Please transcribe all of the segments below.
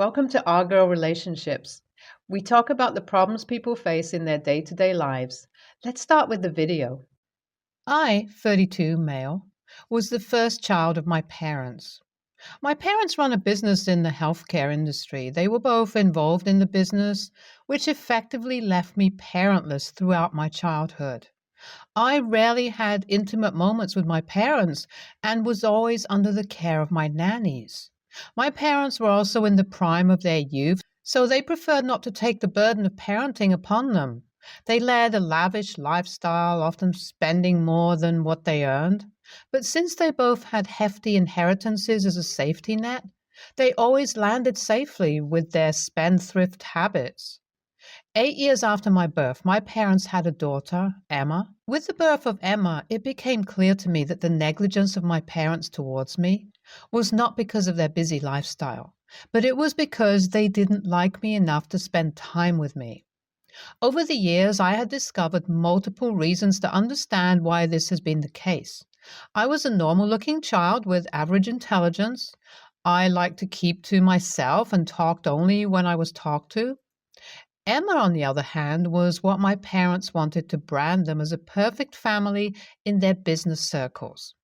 Welcome to Our Girl Relationships. We talk about the problems people face in their day to day lives. Let's start with the video. I, 32 male, was the first child of my parents. My parents run a business in the healthcare industry. They were both involved in the business, which effectively left me parentless throughout my childhood. I rarely had intimate moments with my parents and was always under the care of my nannies. My parents were also in the prime of their youth, so they preferred not to take the burden of parenting upon them. They led a lavish lifestyle, often spending more than what they earned. But since they both had hefty inheritances as a safety net, they always landed safely with their spendthrift habits. 8 years after my birth, my parents had a daughter, Emma. With the birth of Emma, it became clear to me that the negligence of my parents towards me was not because of their busy lifestyle, but it was because they didn't like me enough to spend time with me. Over the years, I had discovered multiple reasons to understand why this has been the case. I was a normal-looking child with average intelligence. I liked to keep to myself and talked only when I was talked to. Emma, on the other hand, was what my parents wanted to brand them as a perfect family in their business circles.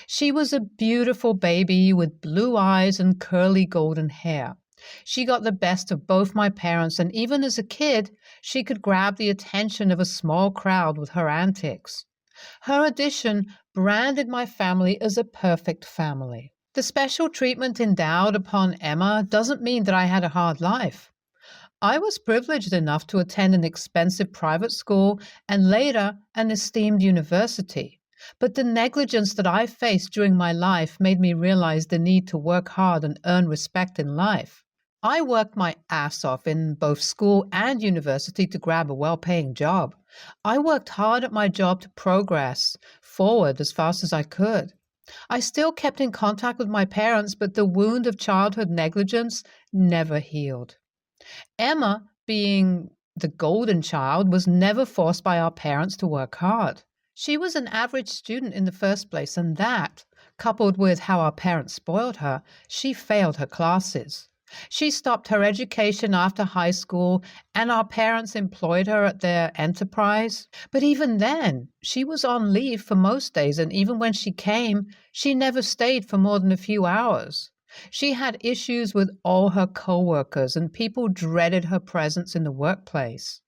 She was a beautiful baby with blue eyes and curly golden hair. She got the best of both my parents, and even as a kid, she could grab the attention of a small crowd with her antics. Her addition branded my family as a perfect family. The special treatment endowed upon Emma doesn't mean that I had a hard life. I was privileged enough to attend an expensive private school and later an esteemed university. But the negligence that I faced during my life made me realize the need to work hard and earn respect in life. I worked my ass off in both school and university to grab a well-paying job. I worked hard at my job to progress forward as fast as I could. I still kept in contact with my parents, but the wound of childhood negligence never healed. Emma, being the golden child, was never forced by our parents to work hard. She was an average student in the first place, and that, coupled with how our parents spoiled her, she failed her classes. She stopped her education after high school, and our parents employed her at their enterprise. But even then, she was on leave for most days, and even when she came, she never stayed for more than a few hours. She had issues with all her coworkers, and people dreaded her presence in the workplace.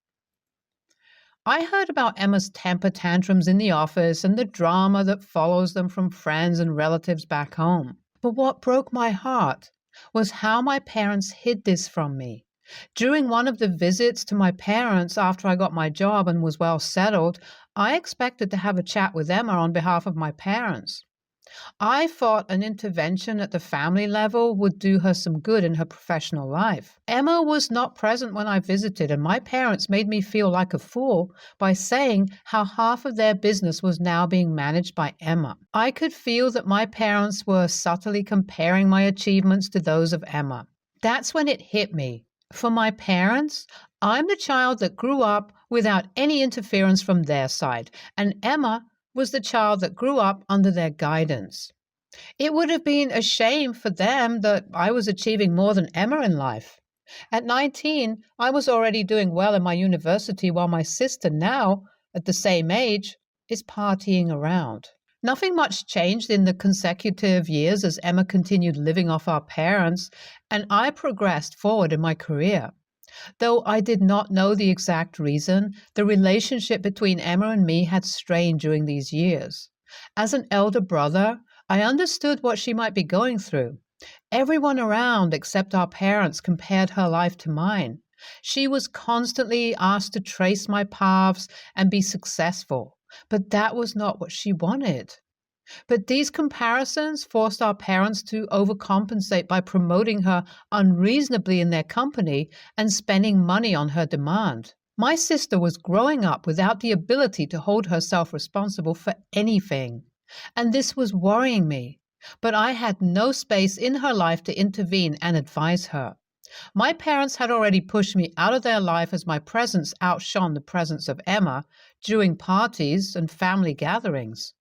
I heard about Emma's temper tantrums in the office and the drama that follows them from friends and relatives back home. But what broke my heart was how my parents hid this from me. During one of the visits to my parents after I got my job and was well settled, I expected to have a chat with Emma on behalf of my parents. I thought an intervention at the family level would do her some good in her professional life. Emma was not present when I visited, and my parents made me feel like a fool by saying how half of their business was now being managed by Emma. I could feel that my parents were subtly comparing my achievements to those of Emma. That's when it hit me. For my parents, I'm the child that grew up without any interference from their side, and Emma was the child that grew up under their guidance. It would have been a shame for them that I was achieving more than Emma in life. At 19, I was already doing well in my university while my sister now, at the same age, is partying around. Nothing much changed in the consecutive years as Emma continued living off our parents, and I progressed forward in my career. Though I did not know the exact reason, the relationship between Emma and me had strained during these years. As an elder brother, I understood what she might be going through. Everyone around except our parents compared her life to mine. She was constantly asked to trace my paths and be successful, but that was not what she wanted. But these comparisons forced our parents to overcompensate by promoting her unreasonably in their company and spending money on her demand. My sister was growing up without the ability to hold herself responsible for anything, and this was worrying me. But I had no space in her life to intervene and advise her. My parents had already pushed me out of their life as my presence outshone the presence of Emma during parties and family gatherings.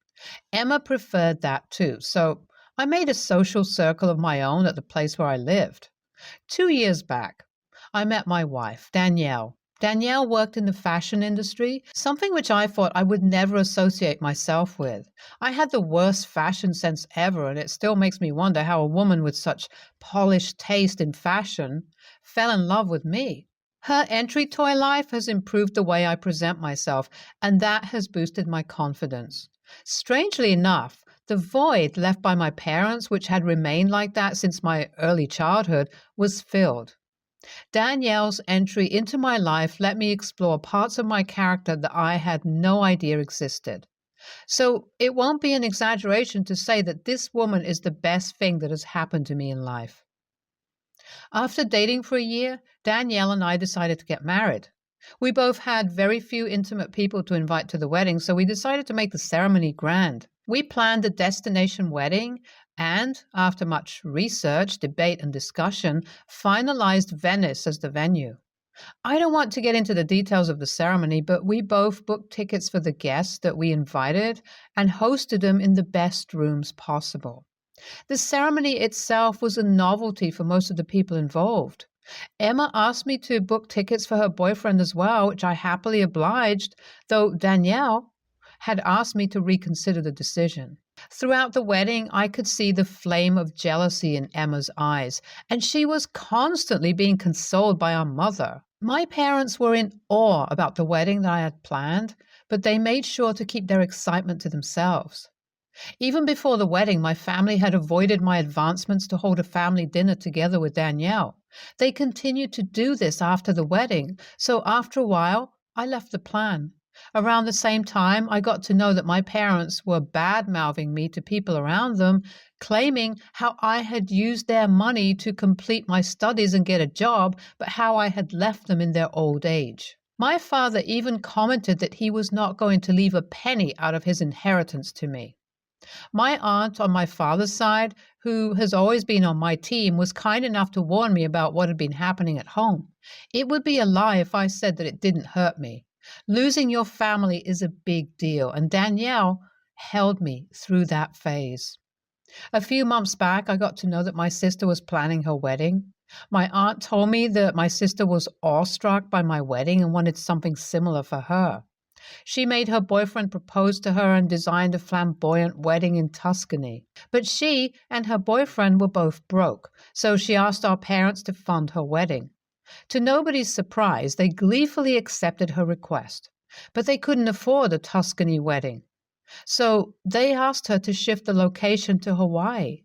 Emma preferred that too, so I made a social circle of my own at the place where I lived. 2 years back, I met my wife, Danielle. Danielle worked in the fashion industry, something which I thought I would never associate myself with. I had the worst fashion sense ever, and it still makes me wonder how a woman with such polished taste in fashion fell in love with me. Her entry toy life has improved the way I present myself, and that has boosted my confidence. Strangely enough, the void left by my parents, which had remained like that since my early childhood, was filled. Danielle's entry into my life let me explore parts of my character that I had no idea existed. So it won't be an exaggeration to say that this woman is the best thing that has happened to me in life. After dating for a year, Danielle and I decided to get married. We both had very few intimate people to invite to the wedding, so we decided to make the ceremony grand. We planned a destination wedding and, after much research, debate, and discussion, finalized Venice as the venue. I don't want to get into the details of the ceremony, but we both booked tickets for the guests that we invited and hosted them in the best rooms possible. The ceremony itself was a novelty for most of the people involved. Emma asked me to book tickets for her boyfriend as well, which I happily obliged, though Danielle had asked me to reconsider the decision. Throughout the wedding, I could see the flame of jealousy in Emma's eyes, and she was constantly being consoled by our mother. My parents were in awe about the wedding that I had planned, but they made sure to keep their excitement to themselves. Even before the wedding, my family had avoided my advancements to hold a family dinner together with Danielle. They continued to do this after the wedding, so after a while, I left the plan. Around the same time, I got to know that my parents were bad-mouthing me to people around them, claiming how I had used their money to complete my studies and get a job, but how I had left them in their old age. My father even commented that he was not going to leave a penny out of his inheritance to me. My aunt on my father's side, who has always been on my team, was kind enough to warn me about what had been happening at home. It would be a lie if I said that it didn't hurt me. Losing your family is a big deal, and Danielle held me through that phase. A few months back, I got to know that my sister was planning her wedding. My aunt told me that my sister was awestruck by my wedding and wanted something similar for her. She made her boyfriend propose to her and designed a flamboyant wedding in Tuscany. But she and her boyfriend were both broke, so she asked our parents to fund her wedding. To nobody's surprise, they gleefully accepted her request. But they couldn't afford a Tuscany wedding. So they asked her to shift the location to Hawaii.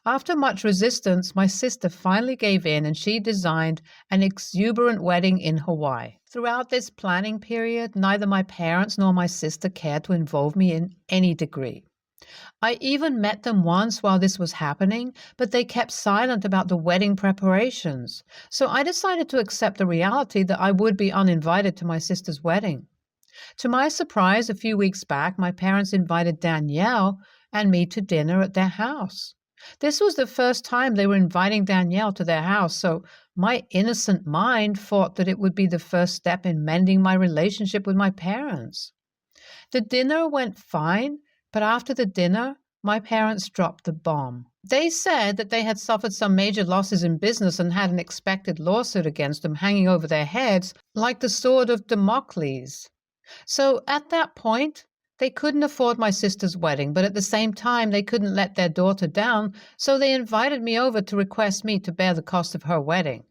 After much resistance, my sister finally gave in and she designed an exuberant wedding in Hawaii. Throughout this planning period, neither my parents nor my sister cared to involve me in any degree. I even met them once while this was happening, but they kept silent about the wedding preparations. So I decided to accept the reality that I would be uninvited to my sister's wedding. To my surprise, a few weeks back, my parents invited Danielle and me to dinner at their house. This was the first time they were inviting Danielle to their house, so my innocent mind thought that it would be the first step in mending my relationship with my parents. The dinner went fine, but after the dinner, my parents dropped the bomb. They said that they had suffered some major losses in business and had an expected lawsuit against them hanging over their heads like the sword of Damocles. So at that point, they couldn't afford my sister's wedding, but at the same time, they couldn't let their daughter down, so they invited me over to request me to bear the cost of her wedding.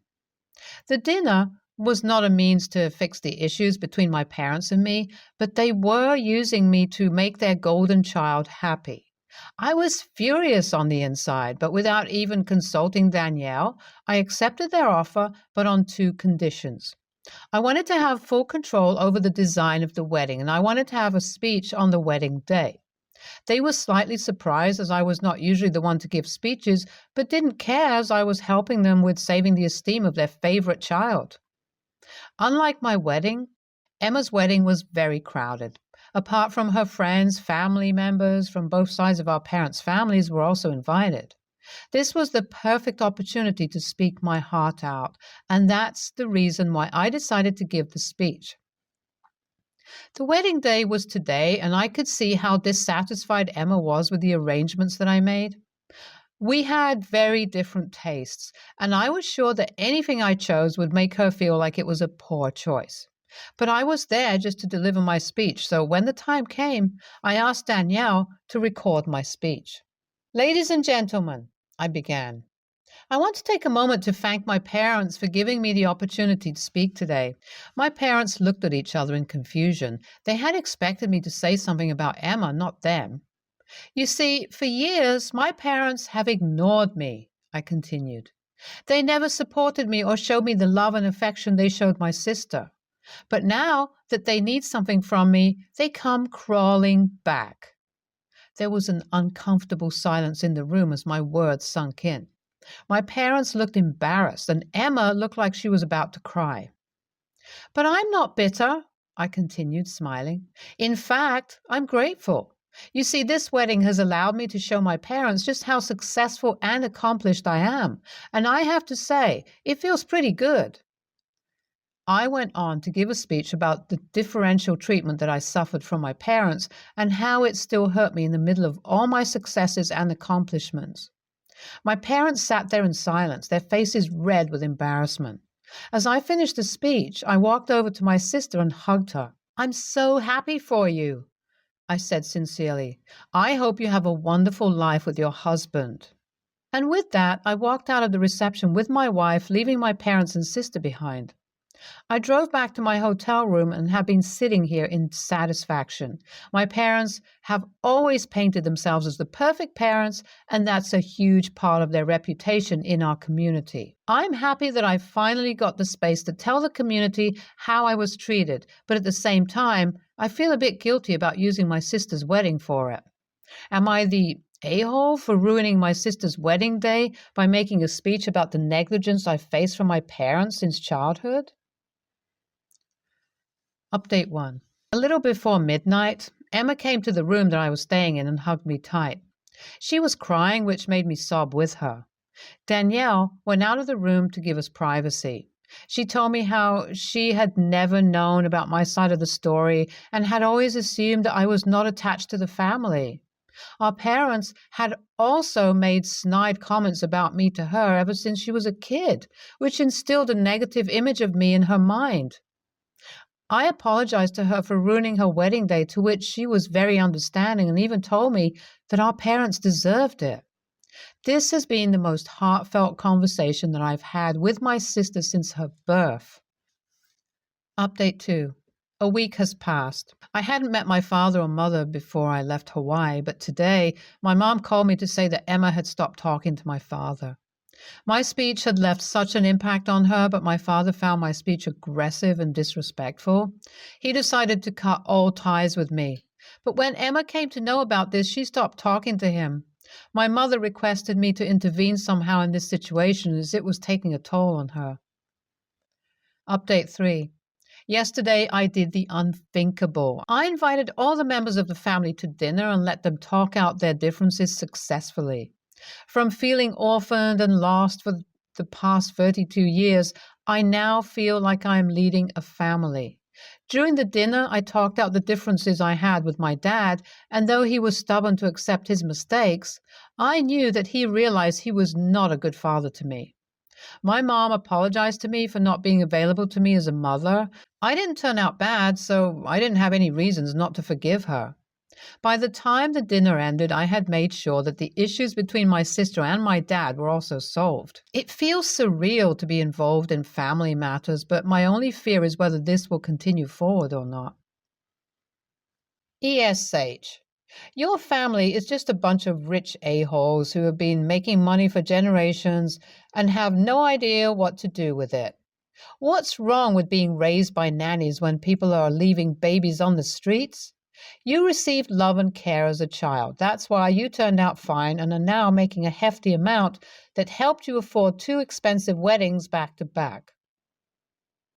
The dinner was not a means to fix the issues between my parents and me, but they were using me to make their golden child happy. I was furious on the inside, but without even consulting Danielle, I accepted their offer, but on 2 conditions. I wanted to have full control over the design of the wedding, and I wanted to have a speech on the wedding day. They were slightly surprised as I was not usually the one to give speeches, but didn't care as I was helping them with saving the esteem of their favorite child. Unlike my wedding, Emma's wedding was very crowded. Apart from her friends, family members from both sides of our parents' families were also invited. This was the perfect opportunity to speak my heart out, and that's the reason why I decided to give the speech. The wedding day was today, and I could see how dissatisfied Emma was with the arrangements that I made. We had very different tastes, and I was sure that anything I chose would make her feel like it was a poor choice. But I was there just to deliver my speech, so when the time came, I asked Danielle to record my speech. Ladies and gentlemen, I began. I want to take a moment to thank my parents for giving me the opportunity to speak today. My parents looked at each other in confusion. They had expected me to say something about Emma, not them. You see, for years, my parents have ignored me, I continued. They never supported me or showed me the love and affection they showed my sister. But now that they need something from me, they come crawling back. There was an uncomfortable silence in the room as my words sunk in. My parents looked embarrassed, and Emma looked like she was about to cry. But I'm not bitter, I continued, smiling. In fact, I'm grateful. You see, this wedding has allowed me to show my parents just how successful and accomplished I am, and I have to say, it feels pretty good. I went on to give a speech about the differential treatment that I suffered from my parents and how it still hurt me in the middle of all my successes and accomplishments. My parents sat there in silence, their faces red with embarrassment. As I finished the speech, I walked over to my sister and hugged her. I'm so happy for you, I said sincerely. I hope you have a wonderful life with your husband. And with that, I walked out of the reception with my wife, leaving my parents and sister behind. I drove back to my hotel room and have been sitting here in satisfaction. My parents have always painted themselves as the perfect parents, and that's a huge part of their reputation in our community. I'm happy that I finally got the space to tell the community how I was treated, but at the same time, I feel a bit guilty about using my sister's wedding for it. Am I the a-hole for ruining my sister's wedding day by making a speech about the negligence I faced from my parents since childhood? Update 1. A little before midnight, Emma came to the room that I was staying in and hugged me tight. She was crying, which made me sob with her. Danielle went out of the room to give us privacy. She told me how she had never known about my side of the story and had always assumed that I was not attached to the family. Our parents had also made snide comments about me to her ever since she was a kid, which instilled a negative image of me in her mind. I apologized to her for ruining her wedding day, to which she was very understanding and even told me that our parents deserved it. This has been the most heartfelt conversation that I've had with my sister since her birth. Update 2. A week has passed. I hadn't met my father or mother before I left Hawaii, but today my mom called me to say that Emma had stopped talking to my father. My speech had left such an impact on her, but my father found my speech aggressive and disrespectful. He decided to cut all ties with me. But when Emma came to know about this, she stopped talking to him. My mother requested me to intervene somehow in this situation as it was taking a toll on her. Update 3. Yesterday, I did the unthinkable. I invited all the members of the family to dinner and let them talk out their differences successfully. From feeling orphaned and lost for the past 32 years, I now feel like I am leading a family. During the dinner, I talked out the differences I had with my dad, and though he was stubborn to accept his mistakes, I knew that he realized he was not a good father to me. My mom apologized to me for not being available to me as a mother. I didn't turn out bad, so I didn't have any reasons not to forgive her. By the time the dinner ended, I had made sure that the issues between my sister and my dad were also solved. It feels surreal to be involved in family matters, but my only fear is whether this will continue forward or not. ESH. Your family is just a bunch of rich a-holes who have been making money for generations and have no idea what to do with it. What's wrong with being raised by nannies when people are leaving babies on the streets? You received love and care as a child. That's why you turned out fine and are now making a hefty amount that helped you afford 2 expensive weddings back to back.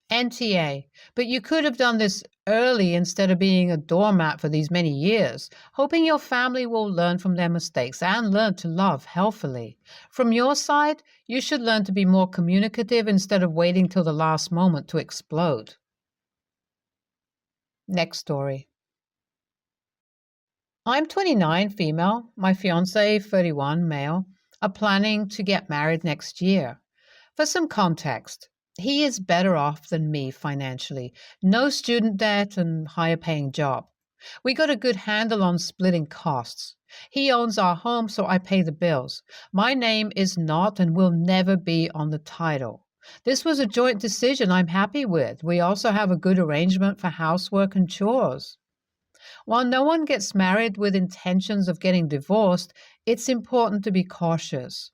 NTA, but you could have done this early instead of being a doormat for these many years, hoping your family will learn from their mistakes and learn to love healthily. From your side, you should learn to be more communicative instead of waiting till the last moment to explode. Next story. I'm 29, female, my fiancé, 31, male. are planning to get married next year. For some context, he is better off than me financially. No student debt and higher paying job. We got a good handle on splitting costs. He owns our home, so I pay the bills. My name is not and will never be on the title. This was a joint decision I'm happy with. We also have a good arrangement for housework and chores. While no one gets married with intentions of getting divorced, it's important to be cautious.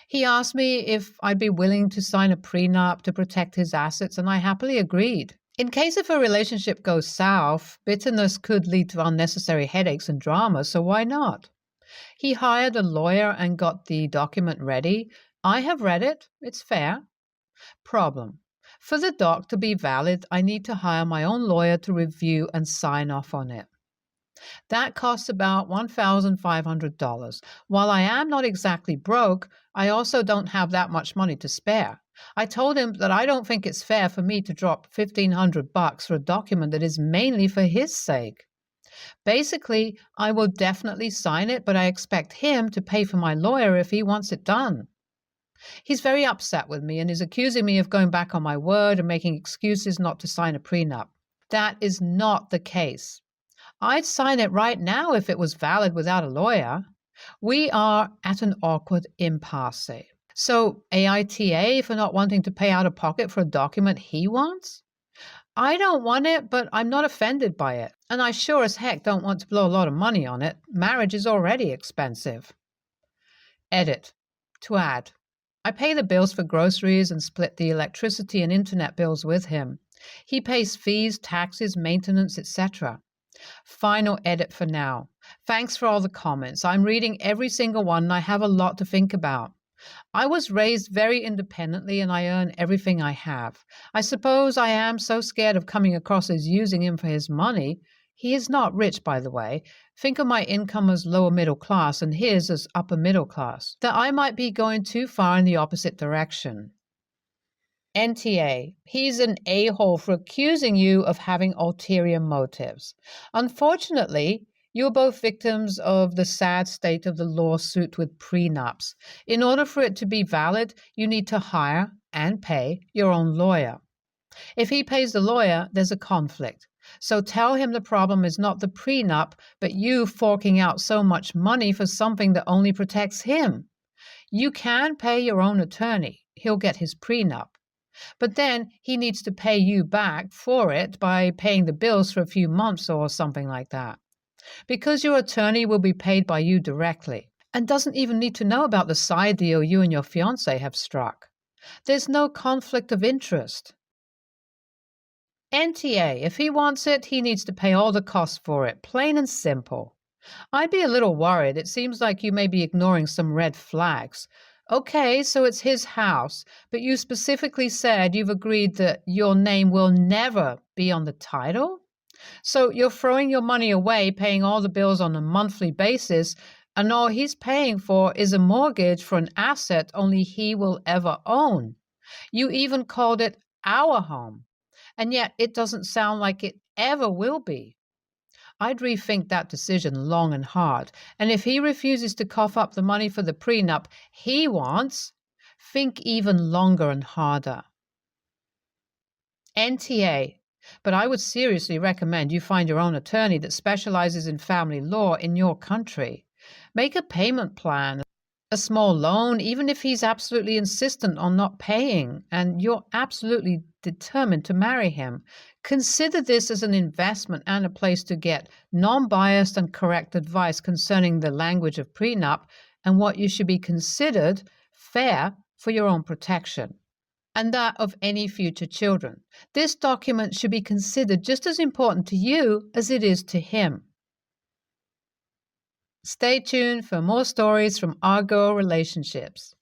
He asked me if I'd be willing to sign a prenup to protect his assets, and I happily agreed. In case if a relationship goes south, bitterness could lead to unnecessary headaches and drama, so why not? He hired a lawyer and got the document ready. I have read it. It's fair. Problem. For the doc to be valid, I need to hire my own lawyer to review and sign off on it. That costs about $1,500. While I am not exactly broke, I also don't have that much money to spare. I told him that I don't think it's fair for me to drop $1,500 for a document that is mainly for his sake. Basically, I will definitely sign it, but I expect him to pay for my lawyer if he wants it done. He's very upset with me and is accusing me of going back on my word and making excuses not to sign a prenup. That is not the case. I'd sign it right now if it was valid without a lawyer. We are at an awkward impasse. So, AITA for not wanting to pay out of pocket for a document he wants? I don't want it, but I'm not offended by it. And I sure as heck don't want to blow a lot of money on it. Marriage is already expensive. Edit. To add. I pay the bills for groceries and split the electricity and internet bills with him. He pays fees, taxes, maintenance, etc. Final edit for now. Thanks for all the comments. I'm reading every single one and I have a lot to think about. I was raised very independently and I earn everything I have. I suppose I am so scared of coming across as using him for his money. He is not rich, by the way. Think of my income as lower middle class and his as upper middle class. That I might be going too far in the opposite direction. NTA, he's an a-hole for accusing you of having ulterior motives. Unfortunately, you're both victims of the sad state of the lawsuit with prenups. In order for it to be valid, you need to hire and pay your own lawyer. If he pays the lawyer, there's a conflict. So tell him the problem is not the prenup, but you forking out so much money for something that only protects him. You can pay your own attorney. He'll get his prenup. But then he needs to pay you back for it by paying the bills for a few months or something like that. Because your attorney will be paid by you directly and doesn't even need to know about the side deal you and your fiancé have struck. There's no conflict of interest. NTA, if he wants it, he needs to pay all the costs for it, plain and simple. I'd be a little worried. It seems like you may be ignoring some red flags. Okay, so it's his house, but you specifically said you've agreed that your name will never be on the title? So you're throwing your money away, paying all the bills on a monthly basis, and all he's paying for is a mortgage for an asset only he will ever own. You even called it our home, and yet it doesn't sound like it ever will be. I'd rethink that decision long and hard, and if he refuses to cough up the money for the prenup he wants, think even longer and harder. NTA, but I would seriously recommend you find your own attorney that specializes in family law in your country. Make a payment plan, a small loan, even if he's absolutely insistent on not paying and you're absolutely determined to marry him. Consider this as an investment and a place to get non-biased and correct advice concerning the language of prenup and what you should be considered fair for your own protection and that of any future children. This document should be considered just as important to you as it is to him. Stay tuned for more stories from our girl relationships.